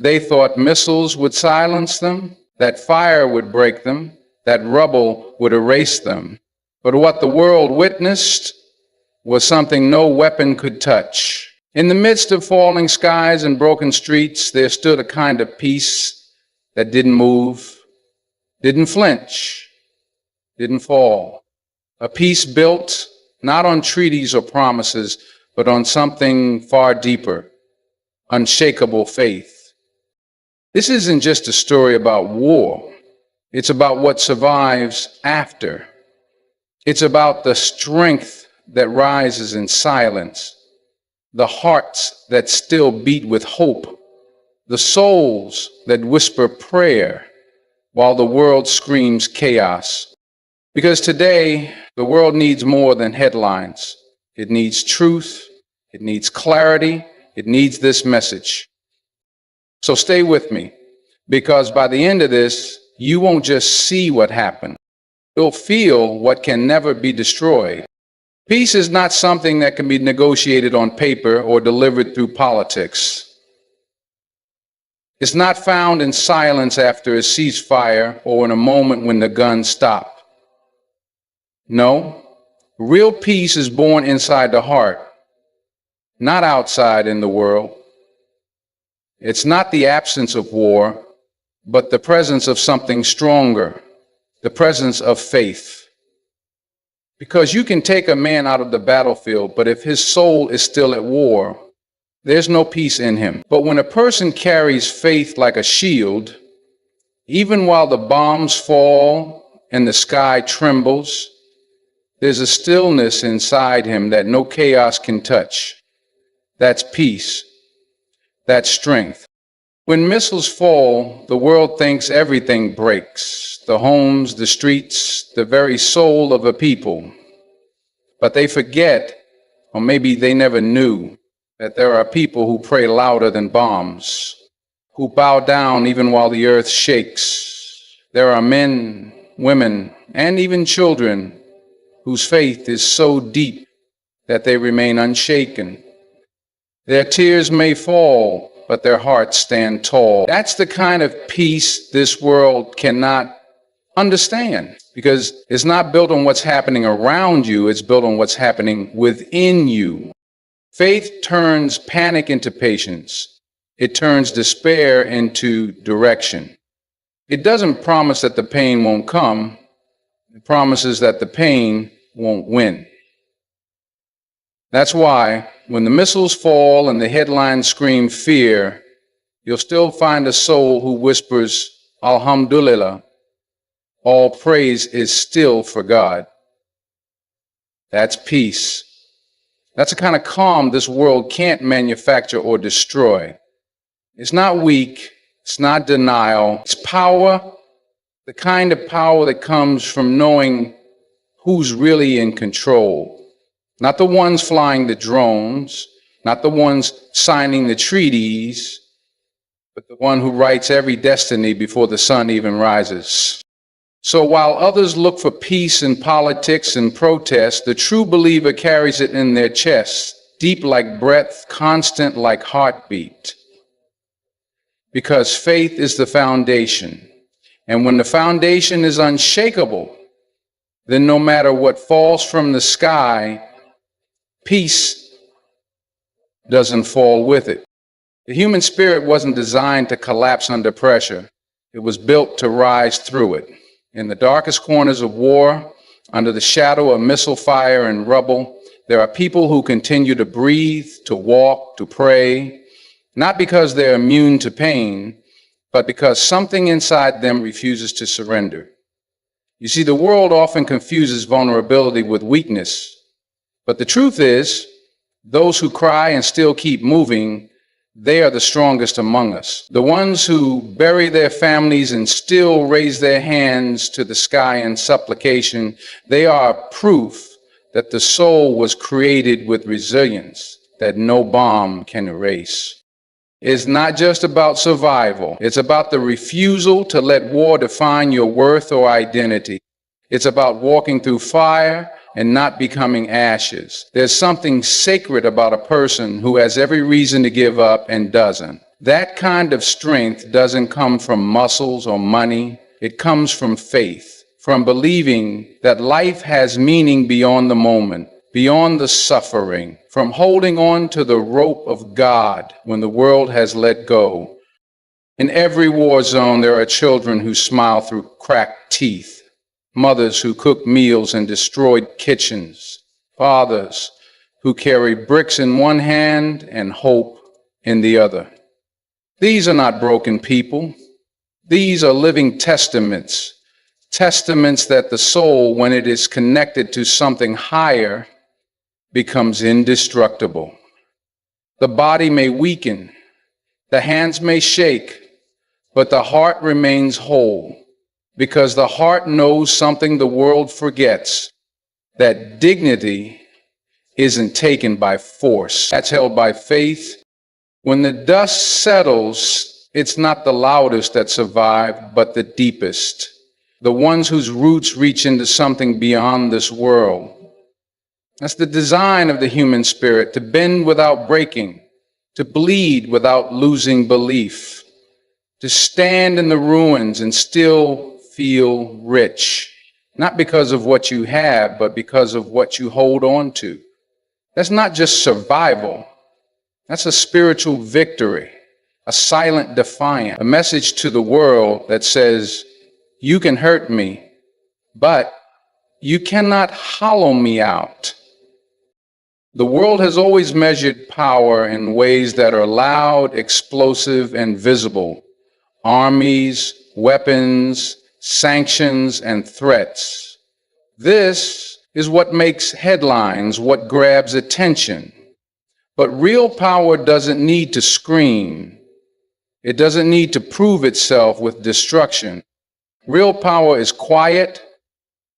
They thought missiles would silence them, that fire would break them, that rubble would erase them. But what the world witnessed was something no weapon could touch. In the midst of falling skies and broken streets, there stood a kind of peace that didn't move, didn't flinch, didn't fall. A peace built not on treaties or promises, but on something far deeper, unshakable faith. This isn't just a story about war. It's about what survives after. It's about the strength that rises in silence, the hearts that still beat with hope, the souls that whisper prayer while the world screams chaos. Because today, the world needs more than headlines. It needs truth, it needs clarity, it needs this message. So stay with me, because by the end of this, you won't just see what happened. You'll feel what can never be destroyed. Peace is not something that can be negotiated on paper or delivered through politics. It's not found in silence after a ceasefire or in a moment when the guns stop. No, real peace is born inside the heart, not outside in the world. It's not the absence of war, but the presence of something stronger, the presence of faith. Because you can take a man out of the battlefield, but if his soul is still at war, there's no peace in him. But when a person carries faith like a shield, even while the bombs fall and the sky trembles, there's a stillness inside him that no chaos can touch. That's peace. That's strength. When missiles fall, the world thinks everything breaks, the homes, the streets, the very soul of a people. But they forget, or maybe they never knew, that there are people who pray louder than bombs, who bow down even while the earth shakes. There are men, women, and even children whose faith is so deep that they remain unshaken. Their tears may fall, but their hearts stand tall. That's the kind of peace this world cannot understand, because it's not built on what's happening around you, it's built on what's happening within you. Faith turns panic into patience. It turns despair into direction. It doesn't promise that the pain won't come. It promises that the pain won't win. That's why when the missiles fall and the headlines scream fear, you'll still find a soul who whispers, Alhamdulillah, all praise is still for God. That's peace. That's a kind of calm this world can't manufacture or destroy. It's not weak, it's not denial, it's power, the kind of power that comes from knowing who's really in control. Not the ones flying the drones, not the ones signing the treaties, but the one who writes every destiny before the sun even rises. So while others look for peace in politics and protest, the true believer carries it in their chest, deep like breath, constant like heartbeat. Because faith is the foundation. And when the foundation is unshakable, then no matter what falls from the sky, peace doesn't fall with it. The human spirit wasn't designed to collapse under pressure. It was built to rise through it. In the darkest corners of war, under the shadow of missile fire and rubble, there are people who continue to breathe, to walk, to pray, not because they're immune to pain, but because something inside them refuses to surrender. You see, the world often confuses vulnerability with weakness, but the truth is, those who cry and still keep moving, they are the strongest among us. The ones who bury their families and still raise their hands to the sky in supplication, they are proof that the soul was created with resilience that no bomb can erase. It's not just about survival. It's about the refusal to let war define your worth or identity. It's about walking through fire and not becoming ashes. There's something sacred about a person who has every reason to give up and doesn't. That kind of strength doesn't come from muscles or money. It comes from faith, from believing that life has meaning beyond the moment, beyond the suffering, from holding on to the rope of God when the world has let go. In every war zone, there are children who smile through cracked teeth, mothers who cook meals in destroyed kitchens, fathers who carry bricks in one hand and hope in the other. These are not broken people. These are living testaments, testaments that the soul, when it is connected to something higher, becomes indestructible. The body may weaken, the hands may shake, but the heart remains whole, because the heart knows something the world forgets, that dignity isn't taken by force. That's held by faith. When the dust settles, it's not the loudest that survive, but the deepest, the ones whose roots reach into something beyond this world. That's the design of the human spirit, to bend without breaking, to bleed without losing belief, to stand in the ruins and still feel rich, not because of what you have, but because of what you hold on to. That's not just survival. That's a spiritual victory, a silent defiance, a message to the world that says, you can hurt me, but you cannot hollow me out. The world has always measured power in ways that are loud, explosive, and visible. Armies, weapons, sanctions, and threats. This is what makes headlines, what grabs attention. But real power doesn't need to scream. It doesn't need to prove itself with destruction. Real power is quiet,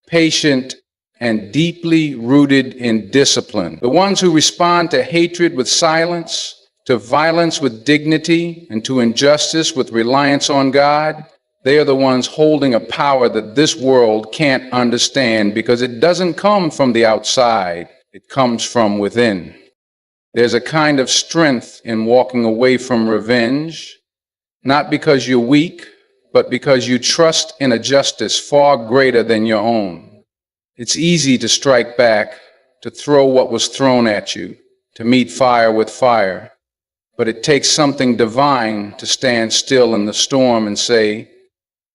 patient, and deeply rooted in discipline. The ones who respond to hatred with silence, to violence with dignity, and to injustice with reliance on God, they are the ones holding a power that this world can't understand, because it doesn't come from the outside. It comes from within. There's a kind of strength in walking away from revenge, not because you're weak, but because you trust in a justice far greater than your own. It's easy to strike back, to throw what was thrown at you, to meet fire with fire. But it takes something divine to stand still in the storm and say,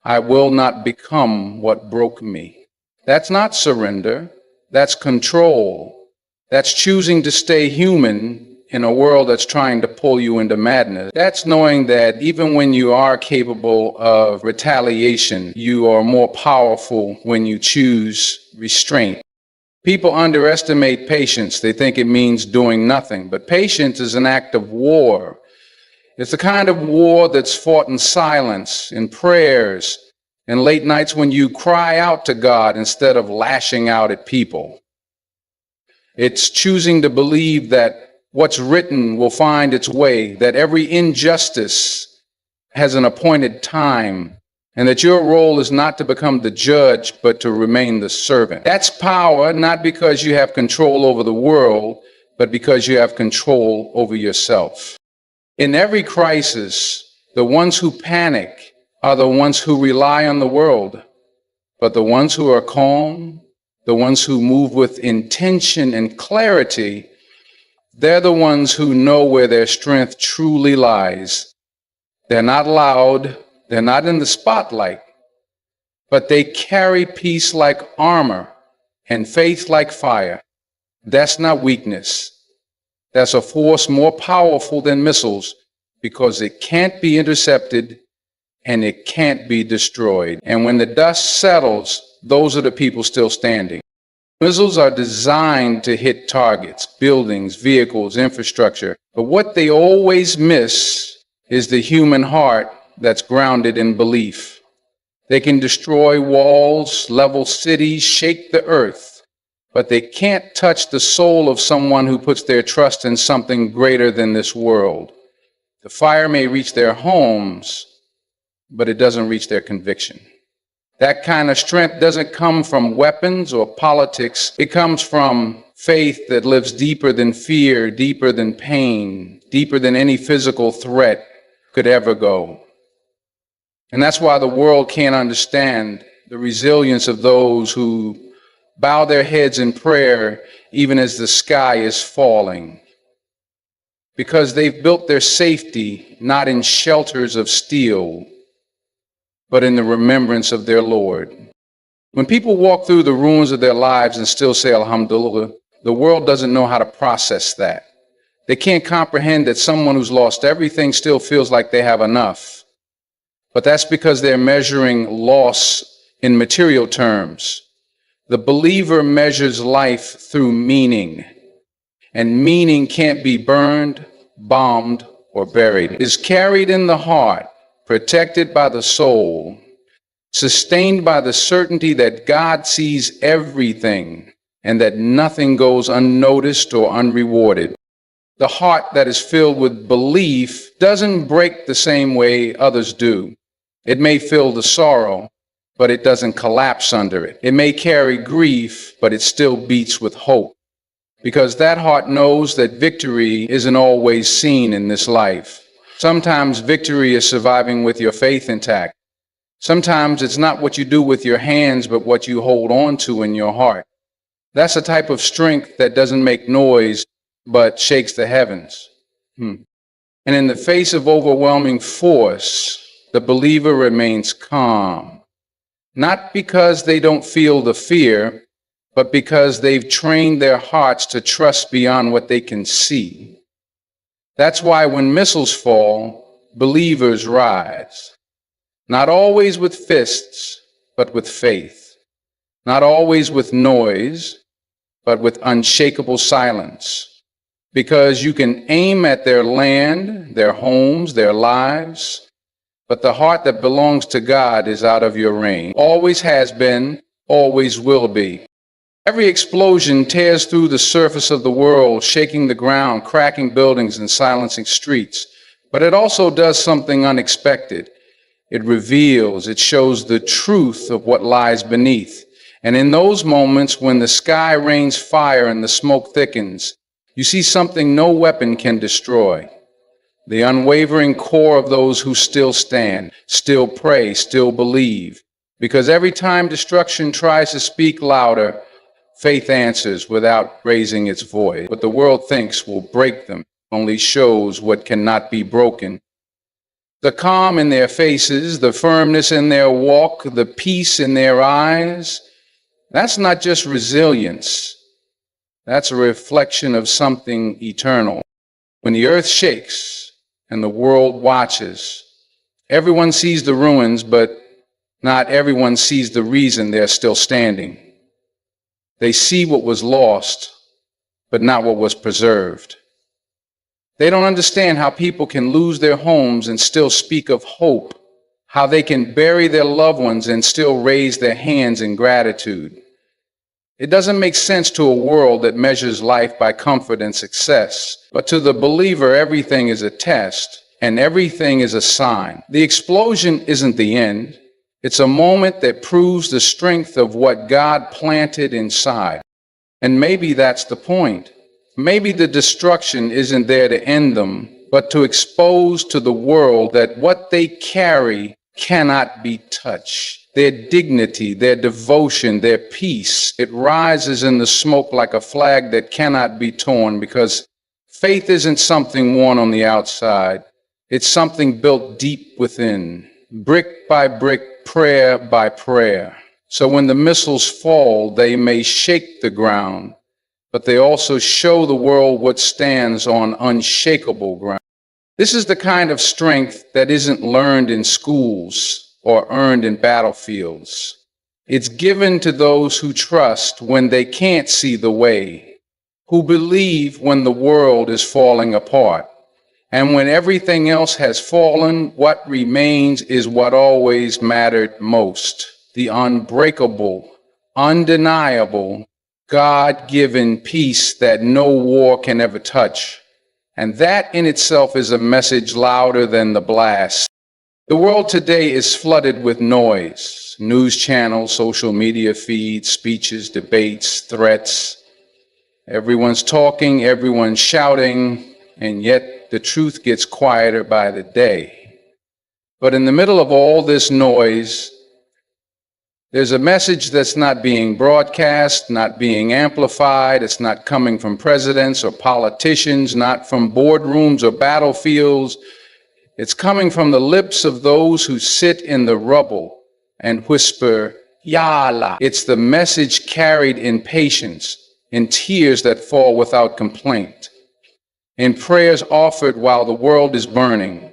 I will not become what broke me. That's not surrender. That's control. That's choosing to stay human in a world that's trying to pull you into madness. That's knowing that even when you are capable of retaliation, you are more powerful when you choose restraint. People underestimate patience. They think it means doing nothing. But patience is an act of war. It's the kind of war that's fought in silence, in prayers, and late nights when you cry out to God instead of lashing out at people. It's choosing to believe that what's written will find its way, that every injustice has an appointed time, and that your role is not to become the judge, but to remain the servant. That's power, not because you have control over the world, but because you have control over yourself. In every crisis, the ones who panic are the ones who rely on the world, but the ones who are calm, the ones who move with intention and clarity, they're the ones who know where their strength truly lies. They're not loud, they're not in the spotlight, but they carry peace like armor and faith like fire. That's not weakness. That's a force more powerful than missiles, because it can't be intercepted and it can't be destroyed. And when the dust settles, those are the people still standing. Missiles are designed to hit targets, buildings, vehicles, infrastructure. But what they always miss is the human heart that's grounded in belief. They can destroy walls, level cities, shake the earth, but they can't touch the soul of someone who puts their trust in something greater than this world. The fire may reach their homes, but it doesn't reach their conviction. That kind of strength doesn't come from weapons or politics. It comes from faith that lives deeper than fear, deeper than pain, deeper than any physical threat. could ever go. And that's why the world can't understand the resilience of those who bow their heads in prayer even as the sky is falling, because they've built their safety not in shelters of steel, but in the remembrance of their Lord. When people walk through the ruins of their lives and still say Alhamdulillah, the world doesn't know how to process that. They can't comprehend that someone who's lost everything still feels like they have enough. But that's because they're measuring loss in material terms. The believer measures life through meaning, and meaning can't be burned, bombed, or buried. It is carried in the heart, protected by the soul, sustained by the certainty that God sees everything and that nothing goes unnoticed or unrewarded. The heart that is filled with belief doesn't break the same way others do. It may feel the sorrow, but it doesn't collapse under it. It may carry grief, but it still beats with hope, because that heart knows that victory isn't always seen in this life. Sometimes victory is surviving with your faith intact. Sometimes it's not what you do with your hands, but what you hold on to in your heart. That's a type of strength that doesn't make noise, but shakes the heavens. And in the face of overwhelming force, the believer remains calm, not because they don't feel the fear, but because they've trained their hearts to trust beyond what they can see. That's why when missiles fall, believers rise. Not always with fists, but with faith. Not always with noise, but with unshakable silence. Because you can aim at their land, their homes, their lives, but the heart that belongs to God is out of your range. Always has been, always will be. Every explosion tears through the surface of the world, shaking the ground, cracking buildings, and silencing streets. But it also does something unexpected. It reveals, it shows the truth of what lies beneath. And in those moments when the sky rains fire and the smoke thickens, you see something no weapon can destroy. The unwavering core of those who still stand, still pray, still believe. Because every time destruction tries to speak louder, faith answers without raising its voice. What the world thinks will break them only shows what cannot be broken. The calm in their faces, the firmness in their walk, the peace in their eyes, that's not just resilience. That's a reflection of something eternal. When the earth shakes and the world watches, everyone sees the ruins, but not everyone sees the reason they're still standing. They see what was lost, but not what was preserved. They don't understand how people can lose their homes and still speak of hope, how they can bury their loved ones and still raise their hands in gratitude. It doesn't make sense to a world that measures life by comfort and success, but to the believer, everything is a test and everything is a sign. The explosion isn't the end. It's a moment that proves the strength of what God planted inside. And maybe that's the point. Maybe the destruction isn't there to end them, but to expose to the world that what they carry cannot be touched. Their dignity, their devotion, their peace, it rises in the smoke like a flag that cannot be torn, because faith isn't something worn on the outside. It's something built deep within, brick by brick, prayer by prayer. So when the missiles fall, they may shake the ground, but they also show the world what stands on unshakable ground. This is the kind of strength that isn't learned in schools or earned in battlefields. It's given to those who trust when they can't see the way, who believe when the world is falling apart. And when everything else has fallen, what remains is what always mattered most: the unbreakable, undeniable, God-given peace that no war can ever touch. And that in itself is a message louder than the blast. The world today is flooded with noise: news channels, social media feeds, speeches, debates, threats. Everyone's talking, everyone's shouting, and yet the truth gets quieter by the day. But in the middle of all this noise, there's a message that's not being broadcast, not being amplified. It's not coming from presidents or politicians, not from boardrooms or battlefields. It's coming from the lips of those who sit in the rubble and whisper, Ya Allah. It's the message carried in patience, in tears that fall without complaint, in prayers offered while the world is burning.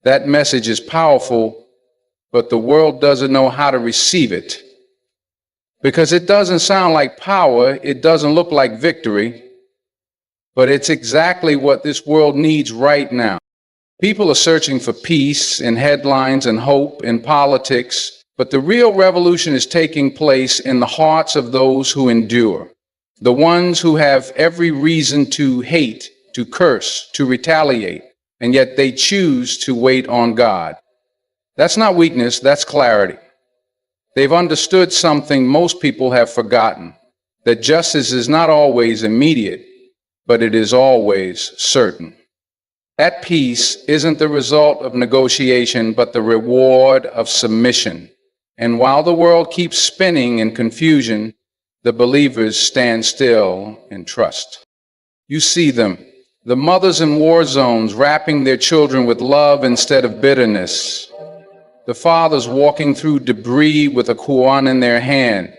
That message is powerful, but the world doesn't know how to receive it. Because it doesn't sound like power, it doesn't look like victory, but it's exactly what this world needs right now. People are searching for peace in headlines and hope in politics, but the real revolution is taking place in the hearts of those who endure, the ones who have every reason to hate, to curse, to retaliate, and yet they choose to wait on God. That's not weakness, that's clarity. They've understood something most people have forgotten, that justice is not always immediate, but it is always certain. That peace isn't the result of negotiation, but the reward of submission. And while the world keeps spinning in confusion, the believers stand still and trust. You see them, the mothers in war zones wrapping their children with love instead of bitterness, the fathers walking through debris with a Quran in their hand,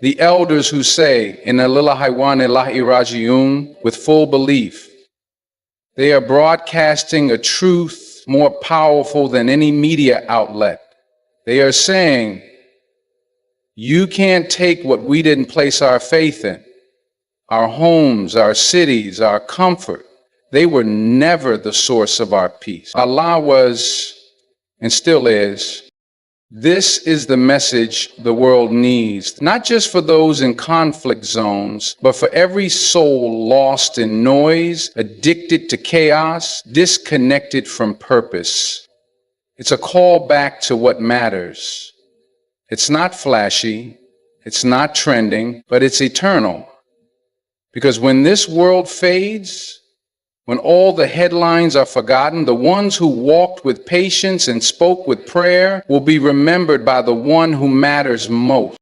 the elders who say, Inna lillahi wa inna ilaihi raji'un, with full belief. They are broadcasting a truth more powerful than any media outlet. They are saying, you can't take what we didn't place our faith in, our homes, our cities, our comfort. They were never the source of our peace. Allah was, and still is. This is the message the world needs, not just for those in conflict zones, but for every soul lost in noise, addicted to chaos, disconnected from purpose. It's a call back to what matters. It's not flashy, it's not trending, but it's eternal. Because when this world fades, when all the headlines are forgotten, the ones who walked with patience and spoke with prayer will be remembered by the one who matters most.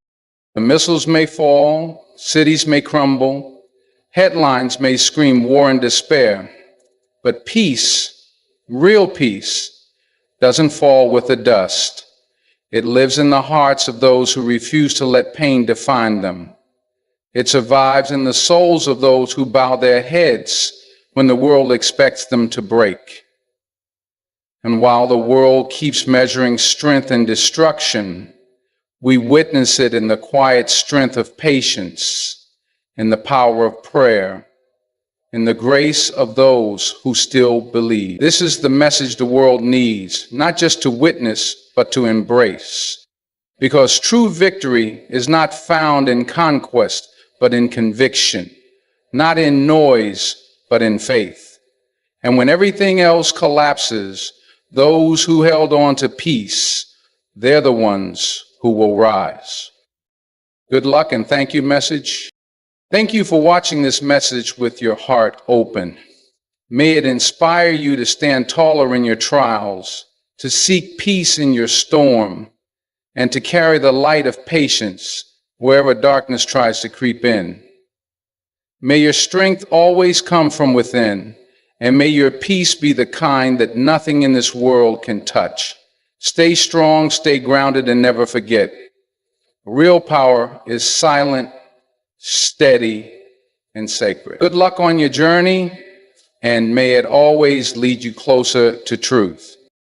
The missiles may fall, cities may crumble, headlines may scream war and despair, but peace, real peace, doesn't fall with the dust. It lives in the hearts of those who refuse to let pain define them. It survives in the souls of those who bow their heads when the world expects them to break. And while the world keeps measuring strength and destruction, we witness it in the quiet strength of patience, in the power of prayer, in the grace of those who still believe. This is the message the world needs, not just to witness, but to embrace. Because true victory is not found in conquest, but in conviction, not in noise, but in faith. And when everything else collapses, those who held on to peace, they're the ones who will rise. Good luck and thank you message. Thank you for watching this message with your heart open. May it inspire you to stand taller in your trials, to seek peace in your storm, and to carry the light of patience wherever darkness tries to creep in. May your strength always come from within, and may your peace be the kind that nothing in this world can touch. Stay strong, stay grounded, and never forget. Real power is silent, steady, and sacred. Good luck on your journey, and may it always lead you closer to truth.